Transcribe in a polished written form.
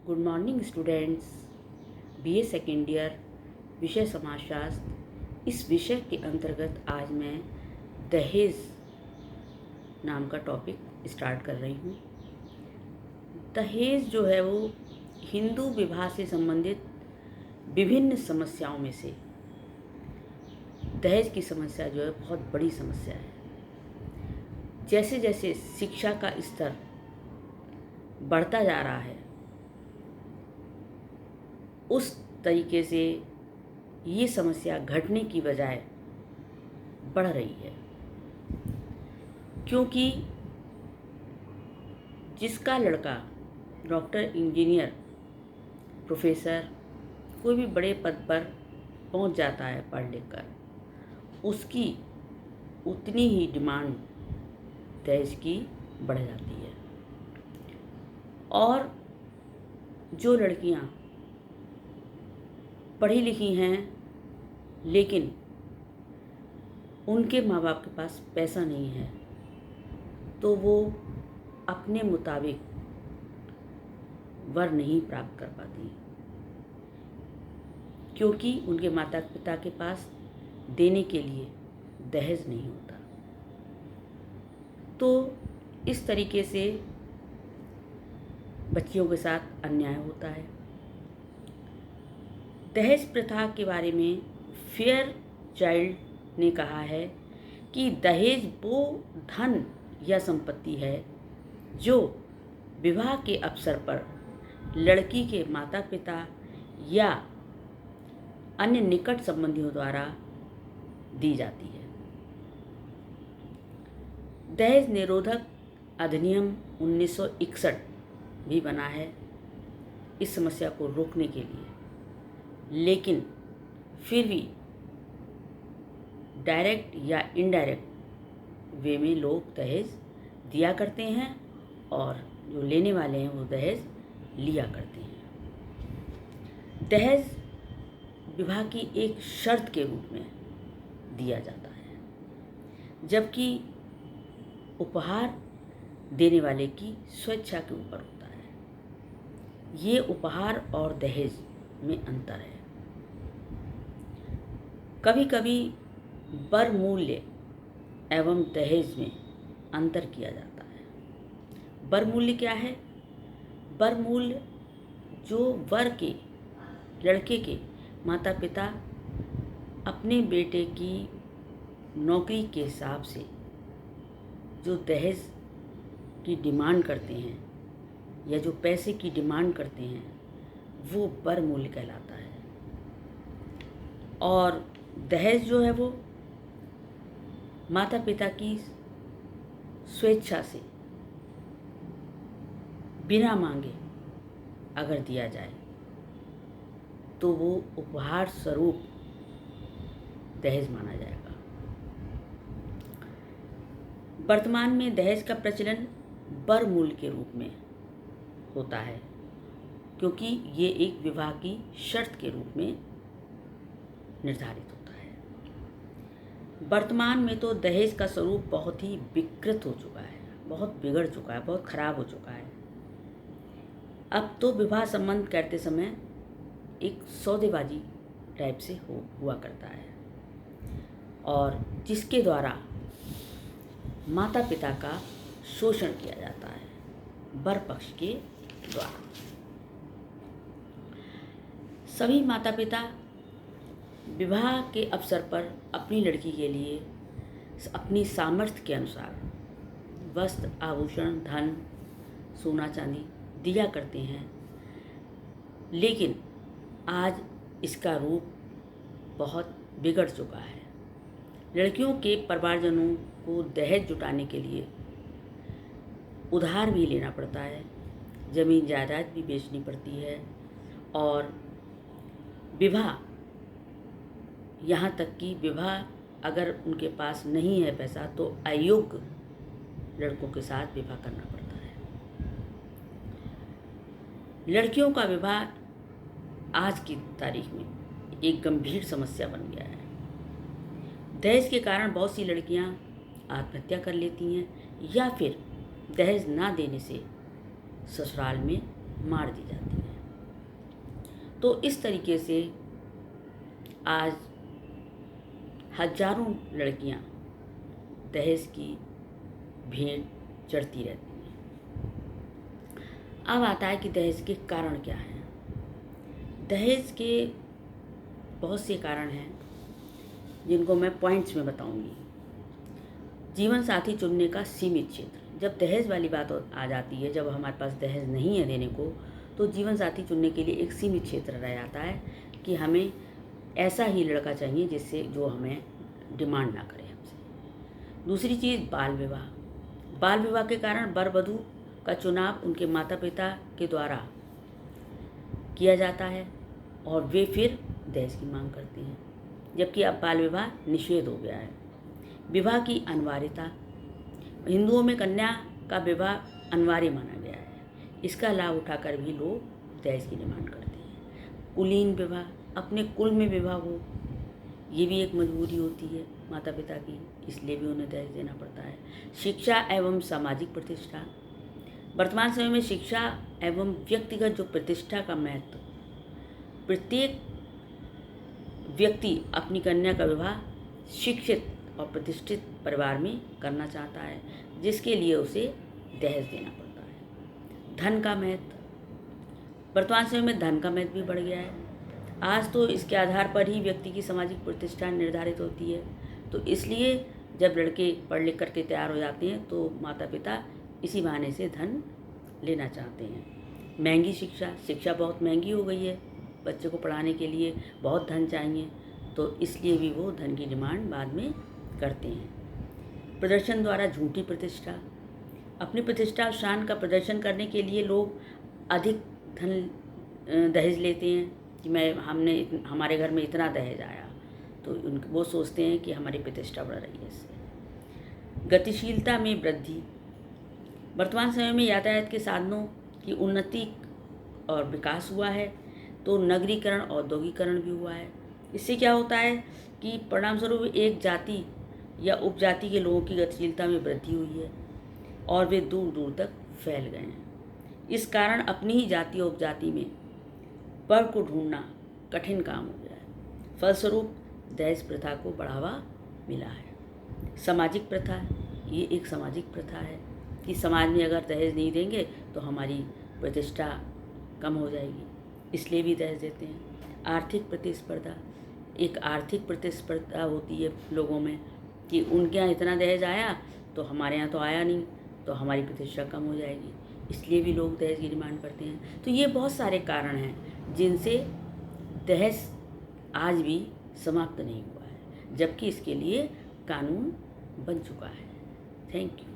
Good morning students. BA second year, विषय समाजशास्त्र। इस विषय के अंतर्गत आज मैं दहेज नाम का टॉपिक स्टार्ट कर रही हूँ। दहेज जो है वो हिंदू विवाह से संबंधित विभिन्न समस्याओं में से दहेज की समस्या जो है बहुत बड़ी समस्या है। जैसे जैसे शिक्षा का स्तर बढ़ता जा रहा है उस तरीके से ये समस्या घटने की बजाय बढ़ रही है, क्योंकि जिसका लड़का डॉक्टर, इंजीनियर, प्रोफेसर, कोई भी बड़े पद पर पहुंच जाता है पढ़ लिख कर, उसकी उतनी ही डिमांड दहेज की बढ़ जाती है। और जो लड़कियां पढ़ी लिखी हैं लेकिन उनके माँ बाप के पास पैसा नहीं है, तो वो अपने मुताबिक वर नहीं प्राप्त कर पाती, क्योंकि उनके माता पिता के पास देने के लिए दहेज नहीं होता। तो इस तरीके से बच्चियों के साथ अन्याय होता है। दहेज प्रथा के बारे में फेयर चाइल्ड ने कहा है कि दहेज वो धन या संपत्ति है जो विवाह के अवसर पर लड़की के माता पिता या अन्य निकट संबंधियों द्वारा दी जाती है। दहेज निरोधक अधिनियम 1961 भी बना है इस समस्या को रोकने के लिए, लेकिन फिर भी डायरेक्ट या इनडायरेक्ट वे में लोग दहेज दिया करते हैं और जो लेने वाले हैं वो दहेज लिया करते हैं। दहेज विवाह की एक शर्त के रूप में दिया जाता है, जबकि उपहार देने वाले की स्वेच्छा के ऊपर होता है। ये उपहार और दहेज में अंतर है। कभी कभी वर मूल्य एवं दहेज में अंतर किया जाता है। वर मूल्य क्या है? वर मूल्य जो वर के लड़के के माता पिता अपने बेटे की नौकरी के हिसाब से जो दहेज की डिमांड करते हैं या जो पैसे की डिमांड करते हैं वो वर मूल्य कहलाता है। और दहेज जो है वो माता पिता की स्वेच्छा से बिना मांगे अगर दिया जाए तो वो उपहार स्वरूप दहेज माना जाएगा। वर्तमान में दहेज का प्रचलन वर मूल्य के रूप में होता है, क्योंकि ये एक विवाह की शर्त के रूप में निर्धारित होता है। वर्तमान में तो दहेज का स्वरूप बहुत ही विकृत हो चुका है, बहुत बिगड़ चुका है, बहुत खराब हो चुका है। अब तो विवाह संबंध करते समय एक सौदेबाजी टाइप से हुआ करता है, और जिसके द्वारा माता पिता का शोषण किया जाता है वर पक्ष के द्वारा। सभी माता पिता विवाह के अवसर पर अपनी लड़की के लिए अपनी सामर्थ्य के अनुसार वस्त्र, आभूषण, धन, सोना चांदी दिया करते हैं, लेकिन आज इसका रूप बहुत बिगड़ चुका है। लड़कियों के परिवारजनों को दहेज जुटाने के लिए उधार भी लेना पड़ता है, ज़मीन जायदाद भी बेचनी पड़ती है, और विवाह, यहाँ तक कि विवाह अगर उनके पास नहीं है पैसा तो अयोग्य लड़कों के साथ विवाह करना पड़ता है। लड़कियों का विवाह आज की तारीख में एक गंभीर समस्या बन गया है। दहेज के कारण बहुत सी लड़कियां आत्महत्या कर लेती हैं, या फिर दहेज ना देने से ससुराल में मार दी जाती हैं। तो इस तरीके से आज हजारों लड़कियां दहेज की भेंट चढ़ती रहती हैं। अब आता है कि दहेज के कारण क्या हैं। दहेज के बहुत से कारण हैं जिनको मैं पॉइंट्स में बताऊंगी। जीवन साथी चुनने का सीमित क्षेत्र। जब दहेज वाली बात आ जाती है, जब हमारे पास दहेज नहीं है देने को, तो जीवन साथी चुनने के लिए एक सीमित क्षेत्र रह जाता है कि हमें ऐसा ही लड़का चाहिए जिससे जो हमें डिमांड ना करे हमसे। दूसरी चीज़ बाल विवाह। बाल विवाह के कारण वर वधू का चुनाव उनके माता पिता के द्वारा किया जाता है और वे फिर दहेज की मांग करते हैं, जबकि अब बाल विवाह निषेध हो गया है। विवाह की अनिवार्यता। हिंदुओं में कन्या का विवाह अनिवार्य माना गया है। इसका लाभ उठाकर भी लोग दहेज की डिमांड करते हैं। कुलीन विवाह। अपने कुल में विवाह हो, ये भी एक मजबूरी होती है माता पिता की, इसलिए भी उन्हें दहेज देना पड़ता है। शिक्षा एवं सामाजिक प्रतिष्ठा। वर्तमान समय में शिक्षा एवं व्यक्तिगत जो प्रतिष्ठा का महत्व, प्रत्येक व्यक्ति अपनी कन्या का विवाह शिक्षित और प्रतिष्ठित परिवार में करना चाहता है, जिसके लिए उसे दहेज देना पड़ता है। धन का महत्व। वर्तमान समय में धन का महत्व भी बढ़ गया है। आज तो इसके आधार पर ही व्यक्ति की सामाजिक प्रतिष्ठा निर्धारित होती है। तो इसलिए जब लड़के पढ़ लिख करके तैयार हो जाते हैं तो माता पिता इसी बहाने से धन लेना चाहते हैं। महंगी शिक्षा। शिक्षा बहुत महंगी हो गई है, बच्चे को पढ़ाने के लिए बहुत धन चाहिए, तो इसलिए भी वो धन की डिमांड बाद में करते हैं। प्रदर्शन द्वारा झूठी प्रतिष्ठा। अपनी प्रतिष्ठा और शान का प्रदर्शन करने के लिए लोग अधिक धन दहेज लेते हैं कि हमारे घर में इतना दहेज आया, तो वो सोचते हैं कि हमारी प्रतिष्ठा बढ़ रही है इससे। गतिशीलता में वृद्धि। वर्तमान समय में यातायात के साधनों की उन्नति और विकास हुआ है, तो नगरीकरण औद्योगिकरण भी हुआ है। इससे क्या होता है कि परिणामस्वरूप एक जाति या उपजाति के लोगों की गतिशीलता में वृद्धि हुई है और वे दूर दूर तक फैल गए हैं। इस कारण अपनी ही जाति और उपजाति में वर को ढूंढना कठिन काम हो गया है। फलस्वरूप दहेज प्रथा को बढ़ावा मिला है। सामाजिक प्रथा। ये एक सामाजिक प्रथा है कि समाज में अगर दहेज नहीं देंगे तो हमारी प्रतिष्ठा कम हो जाएगी, इसलिए भी दहेज देते हैं। आर्थिक प्रतिस्पर्धा। एक आर्थिक प्रतिस्पर्धा होती है लोगों में कि उनके यहाँ इतना दहेज आया तो हमारे यहाँ तो आया नहीं, तो हमारी प्रतिष्ठा कम हो जाएगी, इसलिए भी लोग दहेज की डिमांड करते हैं। तो ये बहुत सारे कारण हैं जिनसे दहेज आज भी समाप्त नहीं हुआ है, जबकि इसके लिए कानून बन चुका है। Thank you.